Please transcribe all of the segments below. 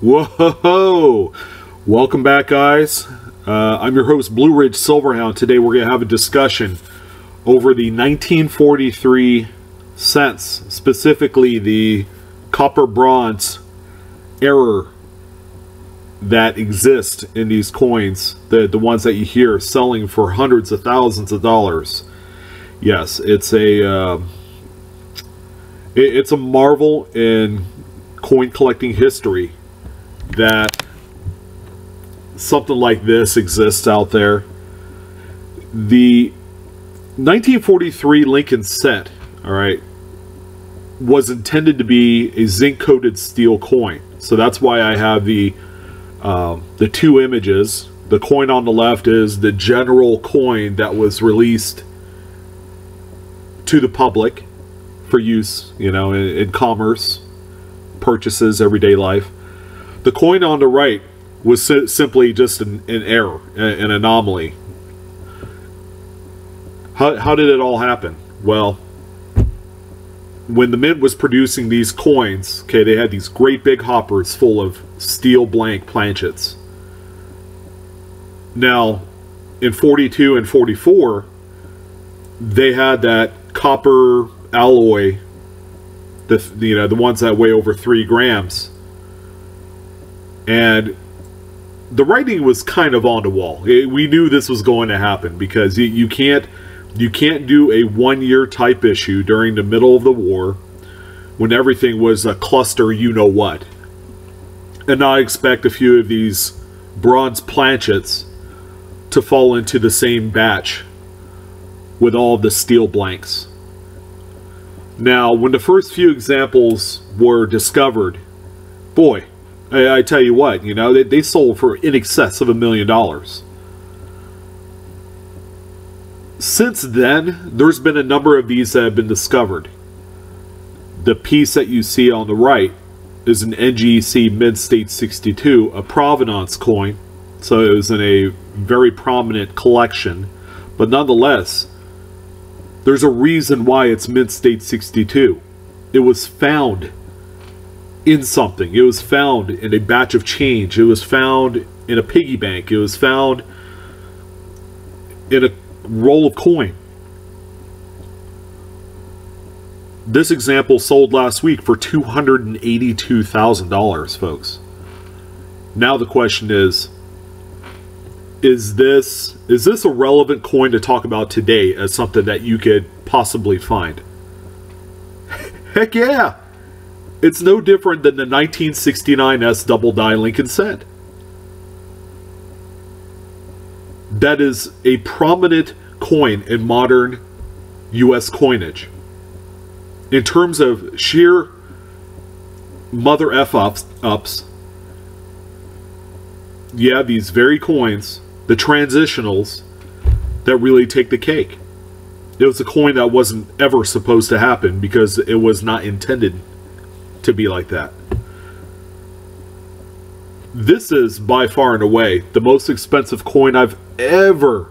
Whoa! Welcome back, guys. I'm your host, Blue Ridge Silverhound. Today we're going to have a discussion over the 1943 cents, specifically the copper-bronze error that exists in these coins, the ones that you hear selling for hundreds of thousands of dollars. Yes, it's a marvel in coin collecting history that something like this exists out there. The 1943 Lincoln cent, all right, was intended to be a zinc-coated steel coin. So that's why I have the two images. The coin on the left is the general coin that was released to the public for use, you know, in commerce, purchases, everyday life. The coin on the right was simply just an error, an anomaly. How did it all happen? Well, when the mint was producing these coins, okay, they had these great big hoppers full of steel blank planchets. Now, in 42 and 44, they had that copper alloy, the ones that weigh over 3 grams. And the writing was kind of on the wall. We knew this was going to happen because you can't do a one-year type issue during the middle of the war when everything was a cluster you-know-what. And I expect a few of these bronze planchets to fall into the same batch with all of the steel blanks. Now, when the first few examples were discovered, boy, I tell you what, you know, they sold for in excess of $1 million. Since then, there's been a number of these that have been discovered. The piece that you see on the right is an NGC Mid-State 62, a provenance coin. So it was in a very prominent collection. But nonetheless, there's a reason why it's Mid-State 62. It was found in something. It was found in a batch of change. It was found in a piggy bank. It was found in a roll of coin. This example sold last week for $282,000, folks. Now the question is this a relevant coin to talk about today as something that you could possibly find? Heck yeah! It's no different than the 1969 S double die Lincoln cent. That is a prominent coin in modern U.S. coinage. In terms of sheer mother F-ups, you have these very coins, the transitionals, that really take the cake. It was a coin that wasn't ever supposed to happen because it was not intended to be like that. This is by far and away the most expensive coin I've ever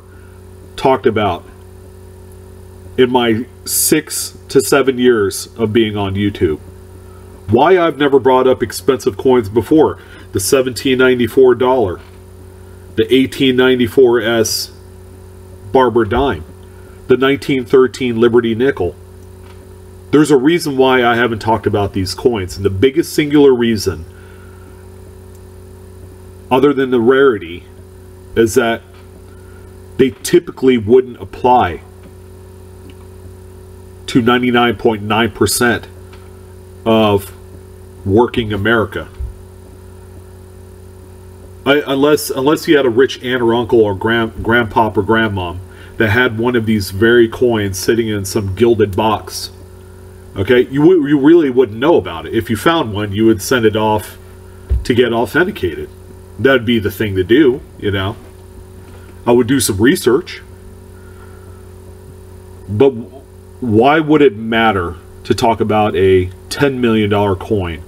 talked about in my 6 to 7 years of being on YouTube. Why I've never brought up expensive coins before: the $17.94 dollar, the 1894 S Barber dime, the 1913 Liberty nickel. There's a reason why I haven't talked about these coins, and the biggest singular reason, other than the rarity, is that they typically wouldn't apply to 99.9% of working America. Unless you had a rich aunt or uncle or grandpop or grandmom that had one of these very coins sitting in some gilded box. Okay, you really wouldn't know about it. If you found one, you would send it off to get authenticated. That'd be the thing to do, you know. I would do some research. But why would it matter to talk about a $10 million coin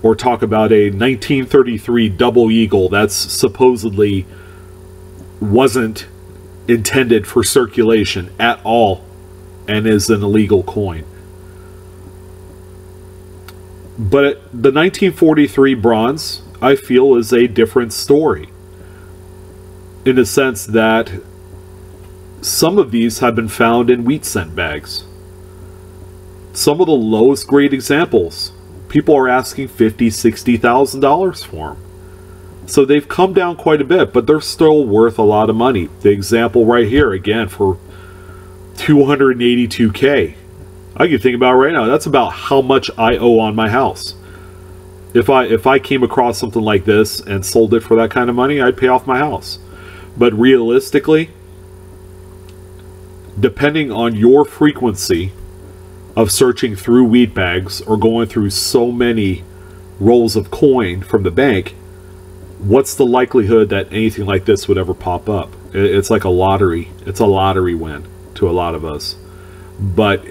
or talk about a 1933 double eagle that's supposedly wasn't intended for circulation at all and is an illegal coin? But the 1943 bronze, I feel, is a different story. In the sense that some of these have been found in wheat cent bags. Some of the lowest grade examples, people are asking $50,000, $60,000 for them. So they've come down quite a bit, but they're still worth a lot of money. The example right here, again, for $282K. I can think about it right now. That's about how much I owe on my house. If I came across something like this and sold it for that kind of money, I'd pay off my house. But realistically, depending on your frequency of searching through wheat bags or going through so many rolls of coin from the bank, what's the likelihood that anything like this would ever pop up? It's like a lottery. It's a lottery win to a lot of us. But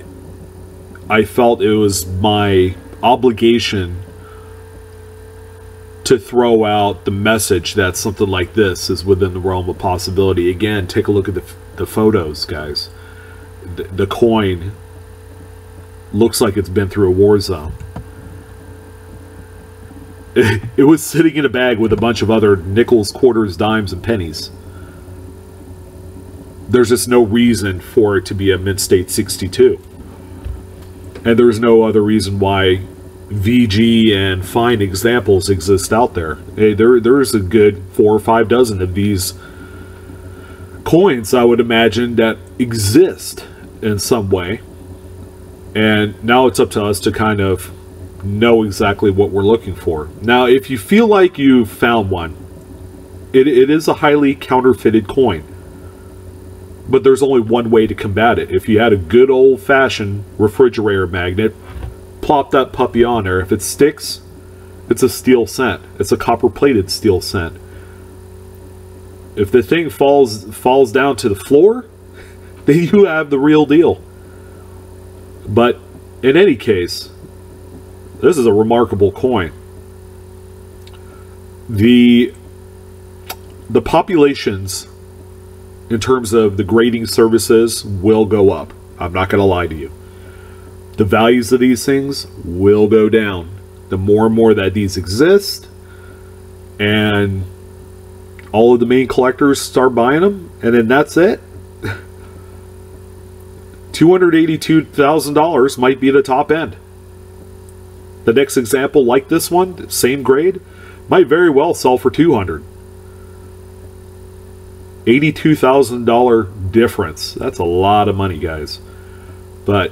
I felt it was my obligation to throw out the message that something like this is within the realm of possibility. Again, take a look at the photos, guys. The coin looks like it's been through a war zone. It was sitting in a bag with a bunch of other nickels, quarters, dimes, and pennies. There's just no reason for it to be a mint state 62. And there's no other reason why VG and fine examples exist out there. Hey, there's a good 4 or 5 dozen of these coins, I would imagine, that exist in some way. And now it's up to us to kind of know exactly what we're looking for. Now, if you feel like you found one, it is a highly counterfeited coin. But there's only one way to combat it. If you had a good old-fashioned refrigerator magnet, plop that puppy on there. If it sticks, it's a steel cent. It's a copper-plated steel cent. If the thing falls down to the floor, then you have the real deal. But in any case, this is a remarkable coin. The populations, in terms of the grading services, will go up. I'm not going to lie to you. The values of these things will go down the more and more that these exist, and all of the main collectors start buying them, and then that's it. $282,000 might be the top end. The next example, like this one, same grade, might very well sell for $200,000. $82,000 difference. That's a lot of money, guys. But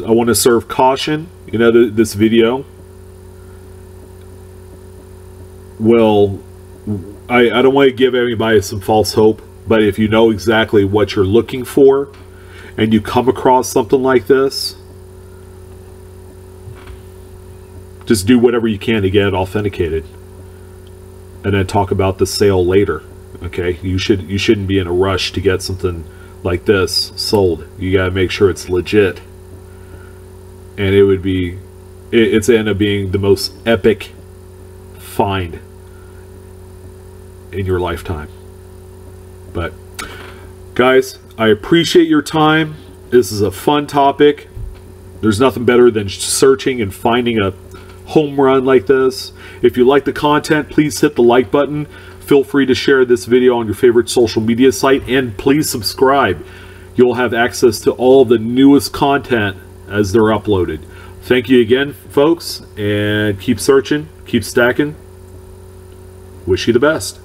I want to serve caution. You know, this video will... I don't want to give anybody some false hope, but if you know exactly what you're looking for and you come across something like this, just do whatever you can to get it authenticated. And then talk about the sale later. Okay, you shouldn't be in a rush to get something like this sold. You gotta make sure it's legit. And it's end up being the most epic find in your lifetime. But guys, I appreciate your time. This is a fun topic. There's nothing better than searching and finding a home run like this. If you like the content, please hit the like button. Feel free to share this video on your favorite social media site, and please subscribe. You'll have access to all the newest content as they're uploaded. Thank you again, folks, and keep searching, keep stacking. Wish you the best.